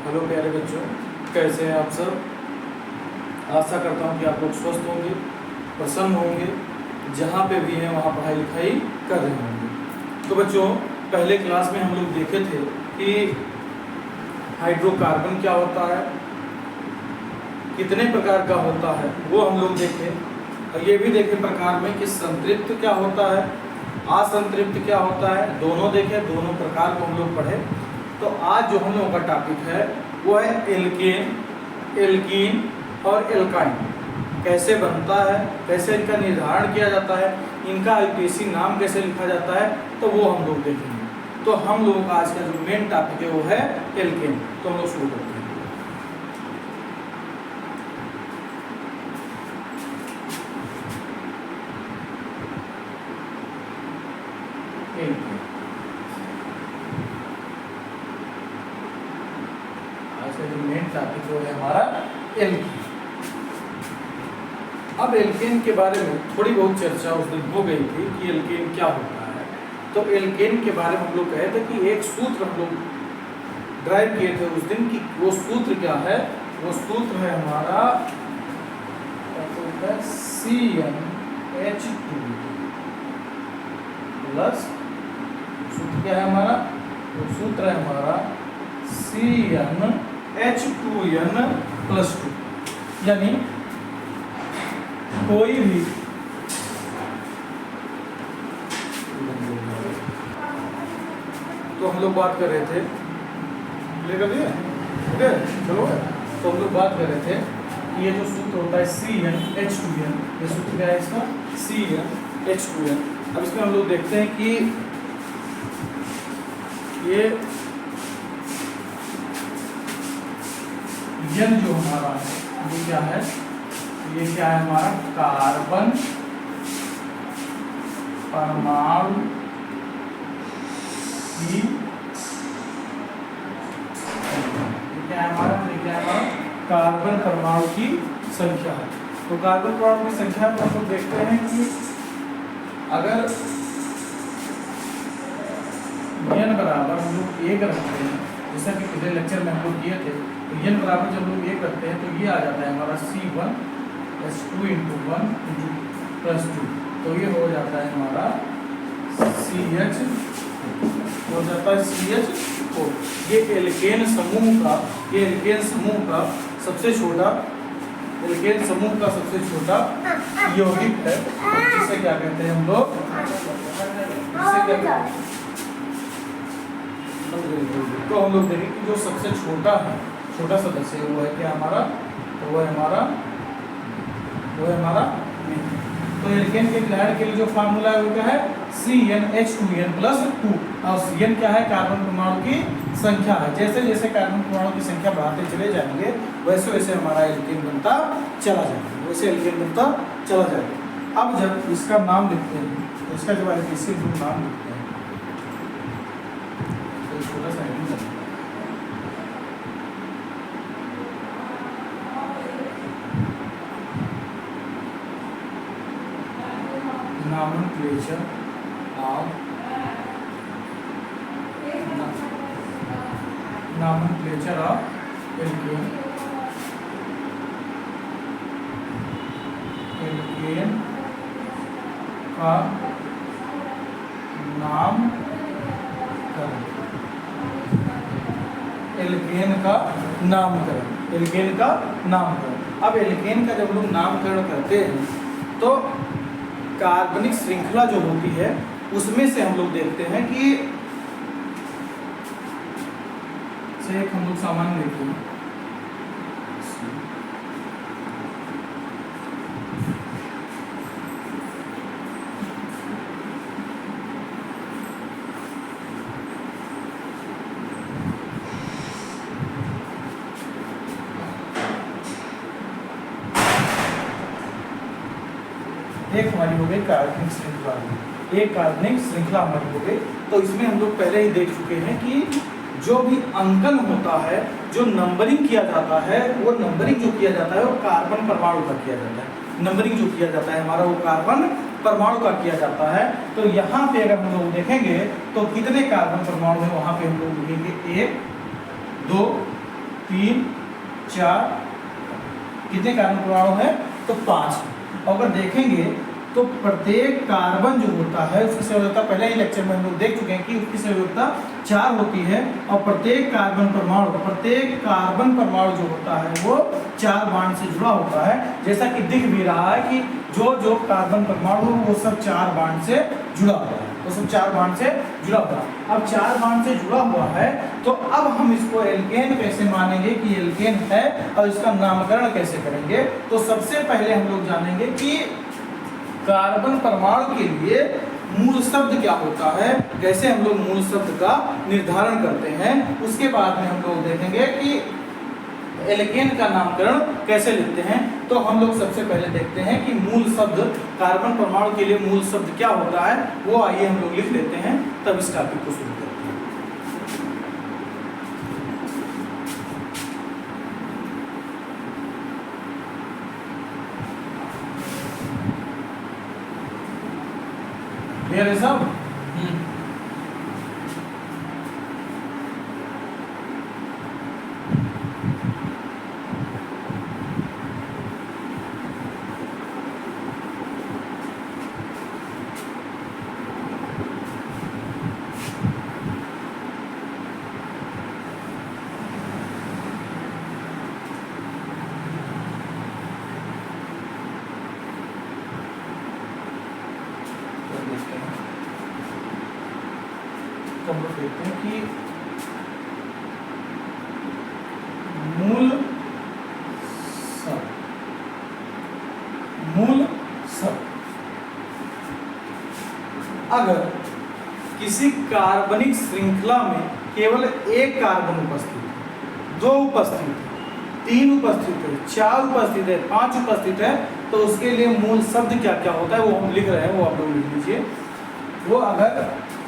Hello प्यारे बच्चों, कैसे हैं आप सब। आशा करता हूं कि आप लोग स्वस्थ होंगे, प्रसन्न होंगे, जहां पे भी हैं वहां पढ़ाई लिखाई कर रहे होंगे। तो बच्चों, पहले क्लास में हम लोग देखे थे कि हाइड्रोकार्बन क्या होता है, कितने प्रकार का होता है, वो हम लोग देखे। और ये भी देखे प्रकार में कि संतृप्त क्या होता है, असंतृप्त क्या होता है, दोनों देखे, दोनों प्रकार को हम लोग पढ़े। तो आज जो हम लोगों का टॉपिक है वो है एल्केन, एल्कीन और एल्काइन। कैसे बनता है, कैसे इनका निर्धारण किया जाता है, इनका आईपीएसी नाम कैसे लिखा जाता है, तो वो हम लोग देखेंगे। तो हम लोगों का आज का जो मेन टॉपिक है वो है एल्केन। तो हम लोग शुरू करते हैं। आज का जो मेन टॉपिक वो है हमारा एल्केन। अब एल्केन के बारे में थोड़ी बहुत चर्चा उस दिन हो गई थी कि एल्केन क्या होता है। तो एल्केन के बारे में हम लोग कहे थे कि एक सूत्र हम लोग ड्राइव किए थे उस दिन कि वो सूत्र क्या है। वो सूत्र है हमारा CnH2 प्लस, सूत्र क्या है हमारा, वो सूत्र है हमारा CnH2n+2। यानी कोई भी तो हम लोग बात कर रहे थे, लेकर दिए ओके चलो। तो हम लोग बात कर रहे थे कि ये जो सूत्र होता है CnH2n, ये सूत्र क्या है इसका, CnH2n। अब इसमें हम लोग देखते हैं कि ये n जो हमारा है वो क्या है, ये क्या है हमारा कार्बन परमाणु की, क्या है हमारा, ये क्या है हमारा कार्बन परमाणु की संख्या है। तो कार्बन परमाणु की संख्या को हम लोग देखते हैं कि अगर n बराबर हम लोग 1 रखते हैं, जैसा कि पिछले लेक्चर में हम लोग किए थे, तो n बराबर जब हम लोग 1 रखते हैं तो ये आ जाता है हमारा C1H2 × 1 + 2। तो ये हो जाता है हमारा CH, हो जाता है CH4। ये एल्केन समूह का, ये एल्केन समूह का सबसे छोटा, एल्केन समूह का सबसे छोटा यौगिक है, जिसे क्या कहते हैं हम लोग, जिसे क्या कहते हैं। तो हम लोग देखें कि जो सबसे छोटा है, छोटा सदस्य है वो है क्या हमारा, तो वो है हमारा तो एल्केन के ग्रहण के लिए जो फार्मूला है वो क्या है, CnH2n+2। और Cn क्या है, कार्बन परमाणु की संख्या है। जैसे जैसे कार्बन परमाणु की संख्या बढ़ाते चले जाएंगे वैसे वैसे हमारा एल्केन बनता चला जाएगा, वैसे एल्केन बनता चला जाएगा। अब जब इसका नाम लिखते हैं, तो इसका जब आईपीएसी नाम लिखते हैं तो छोटा सा nomenclature of एल्केन। एल्केन का नामकरण, एल्केन का नामकरण, एल्केन का नामकरण। अब एल्केन का जब लोग नामकरण करते हैं तो कार्बनिक श्रृंखला जो होती है उसमें से हम लोग देखते हैं कि से एक हम लोग सामान्य लेते हैं, एक हमारी हो गई कार्बनिक श्रृंखला, एक कार्बनिक श्रृंखला हमारी हो गई। तो इसमें हम लोग पहले ही देख चुके हैं कि जो भी अंकन होता है, जो नंबरिंग किया जाता है, वो नंबरिंग जो किया जाता है वो कार्बन परमाणु का किया जाता है। नंबरिंग जो किया जाता है हमारा वो कार्बन परमाणु का किया जाता है। तो यहाँ पे अगर हम लोग देखेंगे तो कितने कार्बन परमाणु हैं, वहाँ पे हम लोग लिखेंगे 1 2 3 4, कितने कार्बन परमाणु है? तो 5। अगर देखेंगे तो प्रत्येक कार्बन जो होता है उसकी संयोजकता पहले ही लेक्चर में हम लोग देख चुके हैं कि उसकी संयोजकता 4 होती है और प्रत्येक कार्बन परमाणु जो होता है वो 4 बांड से जुड़ा होता है। जैसा कि दिख भी रहा है कि जो कार्बन परमाणु वो सब 4 बांड से जुड़ा हुआ है, वो सब 4 बांड से जुड़ा हुआ है। अब 4 बांड से जुड़ा हुआ है तो अब हम इसको एल्केन कैसे मानेंगे कि एल्केन है और इसका नामकरण कैसे करेंगे? तो सबसे पहले हम लोग जानेंगे कि कार्बन परमाणु के लिए मूल शब्द क्या होता है, कैसे हम लोग मूल शब्द का निर्धारण करते हैं। उसके बाद में हम लोग देखेंगे कि एल्केन का नामकरण कैसे लिखते हैं। तो हम लोग सबसे पहले देखते हैं कि मूल शब्द कार्बन परमाणु के लिए मूल शब्द क्या होता है, वो आइए हम लोग लिख लेते हैं, तब इस टॉपिक को शुरू करते हैं। क्लियर है सब? हम लोग देखते हैं कि मूल शब्द अगर किसी कार्बनिक श्रृंखला में केवल एक कार्बन उपस्थित है, 2 उपस्थित है, 3 उपस्थित है, 4 उपस्थित है, 5 उपस्थित है, तो उसके लिए मूल शब्द क्या क्या होता है वो हम लिख रहे हैं, वो आप लोग लिख लीजिए। वो अगर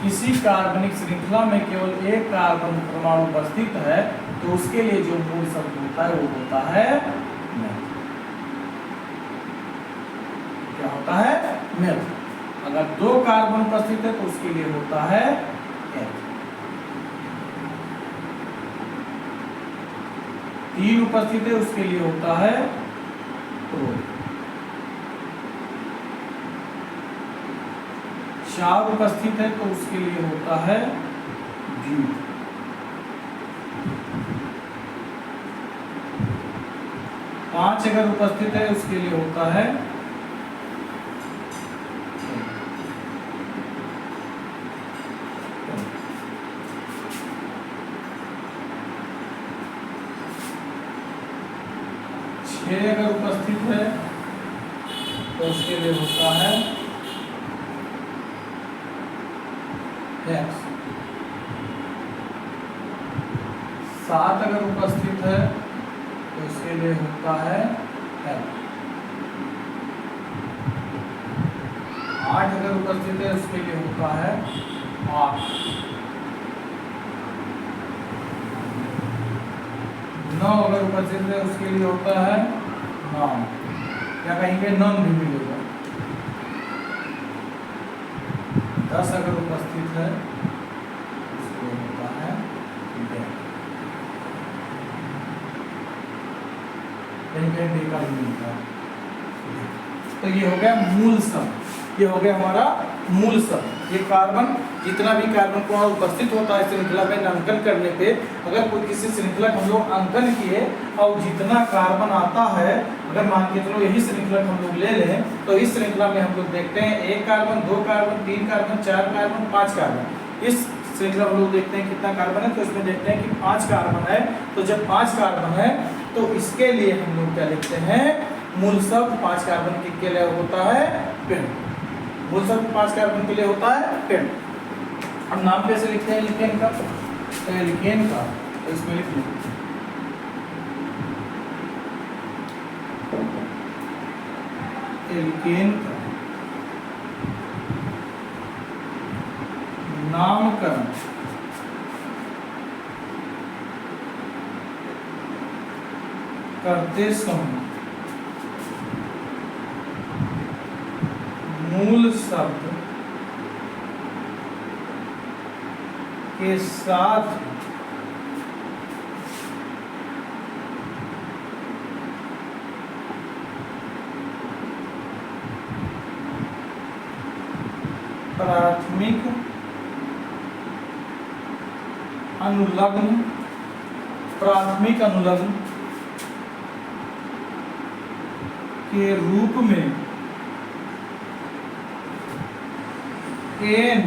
किसी कार्बनिक श्रृंखला में केवल एक कार्बन परमाणु उपस्थित है तो उसके लिए जो मूल शब्द होता है वो होता है मेथ। क्या होता है? मेथ। अगर 2 कार्बन उपस्थित है तो उसके लिए होता है एथ। 3 उपस्थित है उसके लिए होता है प्रो। 4 उपस्थित है तो उसके लिए होता है ब्यूट। 5 अगर उपस्थित है उसके लिए होता है 6 अगर उपस्थित है तो उसके लिए होता है एक्स। 7 अगर उपस्थित है तो इसके लिए होता है एल। 8 अगर उपस्थित है उसके लिए होता है आर। 9 अगर उपस्थित है उसके लिए होता है नॉन, या कहीं पे नॉन भी मिलेगा। 10 अगर उपस्थित है उसके लिए होता है डेड। का भी मिलता है। तो ये हो गया मूल शब्द, ये हो गया हमारा मूल शब्द। ये कार्बन, जितना भी कार्बन परमाणु उपस्थित होता है श्रृंखला में अंकन करने पे, अगर कोई किसी श्रृंखला का हम लोग अंकन किए और जितना कार्बन आता है, अगर मान के चलो यही श्रृंखला हम लोग ले लें, तो इस श्रृंखला में हम लोग देखते हैं 1 carbon, 2 carbon, 3 carbon, 4 carbon, 5 carbon. इस श्रृंखला में हम लोग देखते हैं कितना कार्बन है, तो इसमें देखते हैं कि 5 कार्बन है। तो जब 5 कार्बन है तो इसके लिए हम लोग क्या लिखते हैं, मूल शब्द 5 कार्बन के लिए होता है पेन। मूल शब्द 5 कार्बन के लिए होता है पेन। अब नाम कैसे लिखते हैं एल्केन का, तो एल्केन का तो इसमें लिख लो एल्केन का नामकरण करते समय मूल शब्द के साथ प्राथमिक अनुलग्न के रूप में एन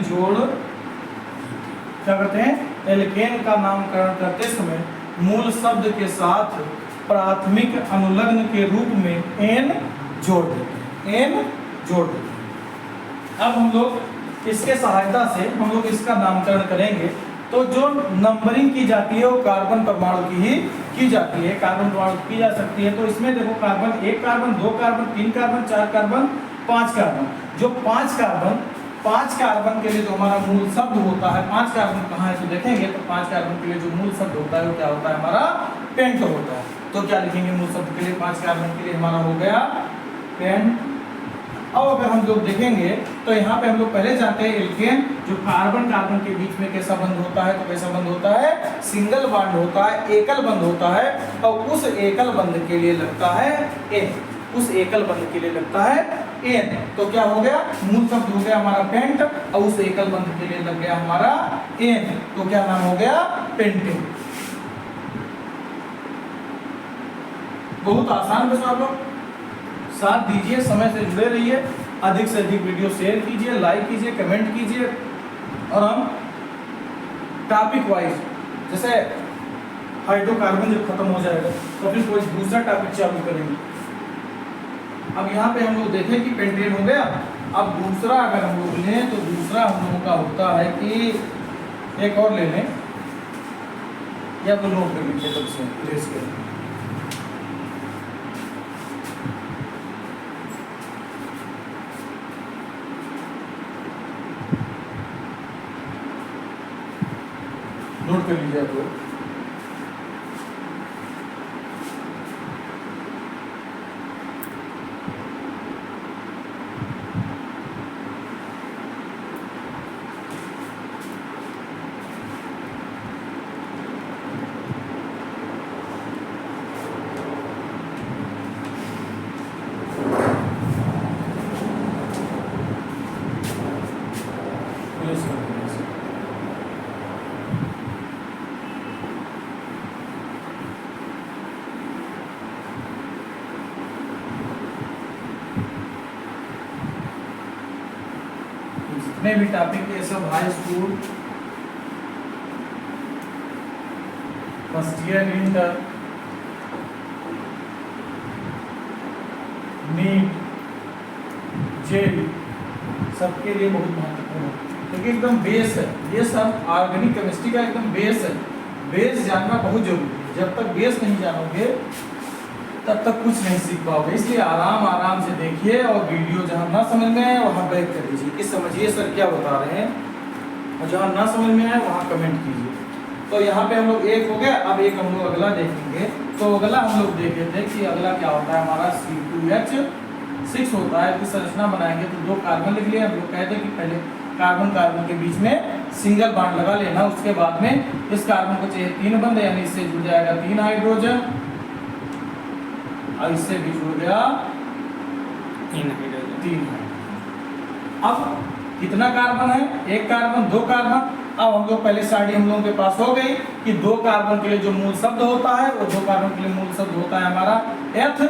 जोड़ क्या करते हैं, एल्केन का नामकरण करते समय मूल शब्द के साथ प्राथमिक अनुलग्न के रूप में एन जोड़ देते हैं। अब हम लोग इसके सहायता से हम लोग इसका नामकरण करेंगे। तो जो नंबरिंग की जाती है वो कार्बन परमाणु की ही की जाती है, कार्बन परमाणु की जा सकती है। तो इसमें देखो carbon, 1 carbon, 2 carbon, 3 carbon, 4 carbon, 5 carbon. जो 5 कार्बन के लिए जो हमारा मूल शब्द होता है, 5 कार्बन कहाँ है तो देखेंगे। तो 5 कार्बन के लिए जो मूल शब्द होता है वो क्या होता है, हमारा पेंट होता है। तो क्या लिखेंगे मूल शब्द के लिए, 5 कार्बन के लिए हमारा हो गया पेंट। अब अगर हम लोग देखेंगे तो यहाँ पे हम लोग पहले जानते हैं एल्केन, जो कार्बन के बीच में कैसा बंध होता है, तो कैसा बंध होता है, सिंगल बॉन्ड होता है, एकल बंध होता है। और उस एकल बंध के लिए लगता है एन, तो क्या हो गया, मूल शब्द हो गया हमारा पेंट, और उस एकल बंध के लिए लग गया हमारा एन, तो क्या नाम हो गया, पेंटेन। बहुत आसान बस, आप लोग साथ दीजिए, समय से जुड़े रहिए, अधिक से अधिक वीडियो शेयर कीजिए, लाइक कीजिए, कमेंट कीजिए। और हम टॉपिक वाइज, जैसे हाइड्रोकार्बन जब खत्म हो जाएगा तो फिर कोई दूसरा टॉपिक चालू करेंगे। अब यहाँ पे हम लोग देखें कि पेंटेन हो गया। अब दूसरा अगर हम लोग लें तो दूसरा हम लोगों का होता है कि एक और ले लें, या तो नोट कर लीजिए, तब से इरेज करें। नोट कर लीजिए तो जितने भी टॉपिक ये सब high school, first year, inter, NEET, JEE, सबके लिए बहुत महत्वपूर्ण है, क्योंकि एकदम बेस है। ये सब ऑर्गेनिक केमिस्ट्री का एकदम बेस है। बेस जानना बहुत जरूरी है। जब तक बेस नहीं जानोगे तब तक कुछ नहीं सीख पाओगे। इसलिए आराम से देखिए, और वीडियो जहाँ ना समझ में आए वहाँ बैक कर दीजिए कि समझिए सर क्या बता रहे हैं, और जहाँ ना समझ में आए वहाँ कमेंट कीजिए। तो यहाँ पे हम लोग एक हो गया। अब एक हम लोग अगला देखेंगे। तो अगला हम लोग देखे थे कि अगला क्या होता है, हमारा C2H6 होता है। इसकी संरचना बनाएंगे तो 2 कार्बन लिख लिया। हम लोग कहते हैं कि पहले कार्बन के बीच में सिंगल बॉन्ड लगा लेना, उसके बाद में इस कार्बन को चाहिए 3 बंध, यानी इससे जुड़ जाएगा 3 हाइड्रोजन, और इससे भी जुड़ गया 3 हाइड्रोजन। अब कितना कार्बन है, 1 कार्बन, 2 कार्बन। अब हम लोग पहले साइड हम लोगों के पास हो गई कि 2 कार्बन के लिए जो मूल शब्द होता है, वो 2 कार्बन के लिए मूल शब्द होता है हमारा एथ,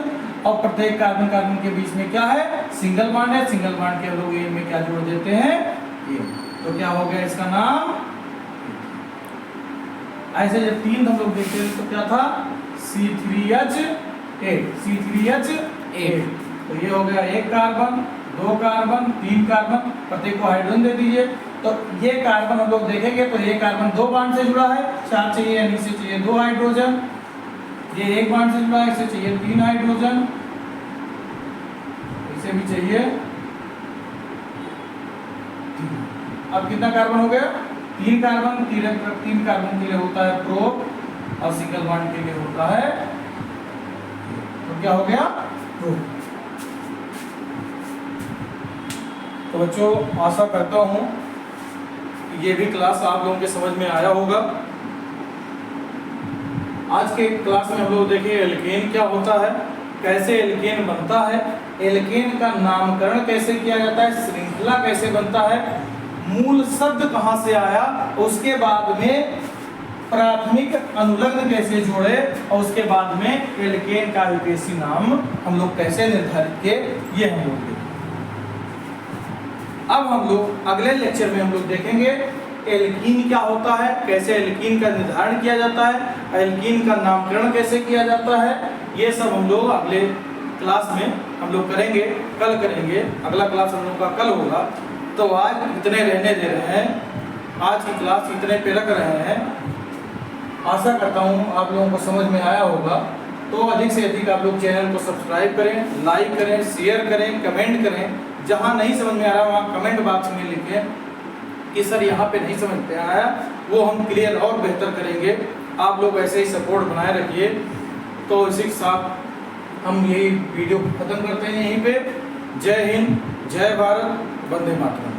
और प्रत्येक कार्बन के बीच में क्या है, सिंगल बॉन्ड है। सिंगल बॉन्ड के हम लोग ए में क्या जोड़ देते हैं, ए। तो क्या हो गया इसका नाम। ऐसे जब 3 हम लोग देखते हैं तो क्या था, C3H8। तो ये हो गया 1 कार्बन, 2 कार्बन, 3 कार्बन, प्रत्येक को हाइड्रोजन दे दीजिए। तो ये कार्बन हम लोग देखेंगे तो ये कार्बन 2 बॉन्ड से जुड़ा है, 4 चाहिए, यानी इसे चाहिए 2 हाइड्रोजन। ये 1 बॉन्ड से जुड़ा है, इसे चाहिए 3 हाइड्रोजन, इसे भी चाहिए 3। अब कितना कार्बन हो गया, 3 कार्बन। 3 कार्बन के लिए होता है प्रोप, और सिंगल बॉन्ड के लिए होता है, तो क्या हो गया, प्रोप। तो बच्चों, आशा करता हूं ये भी क्लास आप लोगों के समझ में आया होगा। आज के क्लास में हम लोग देखें एल्केन क्या होता है, कैसे एल्केन बनता है, एल्केन का नामकरण कैसे किया जाता है, श्रृंखला कैसे बनता है, मूल शब्द कहाँ से आया, उसके बाद में प्राथमिक अनुलग्न कैसे जोड़े, और उसके बाद में एल्केन का विदेशी नाम हम लोग कैसे निर्धारित किए, ये हम लोग देखेंगे। अब हम लोग अगले लेक्चर में हम लोग देखेंगे एल्कीन क्या होता है, कैसे एल्कीन का निर्धारण किया जाता है, एल्कीन का नामकरण कैसे किया जाता है, ये सब हम लोग अगले क्लास में हम लोग करेंगे, कल करेंगे। अगला क्लास हम लोग का कल होगा। तो आज इतने रहने दे रहे हैं, आज की क्लास इतने पे रख रहे हैं। आशा करता हूँ आप लोगों को समझ में आया होगा। तो अधिक से अधिक आप लोग चैनल को सब्सक्राइब करें, लाइक करें, शेयर करें, कमेंट करें। जहाँ नहीं समझ में आ रहा वहाँ कमेंट बॉक्स में लिखें कि सर यहाँ पे नहीं समझ में आया, वो हम क्लियर और बेहतर करेंगे। आप लोग ऐसे ही सपोर्ट बनाए रखिए। तो इसी के साथ हम यही वीडियो खत्म करते हैं यहीं पे। जय हिंद, जय भारत, वंदे मातरम।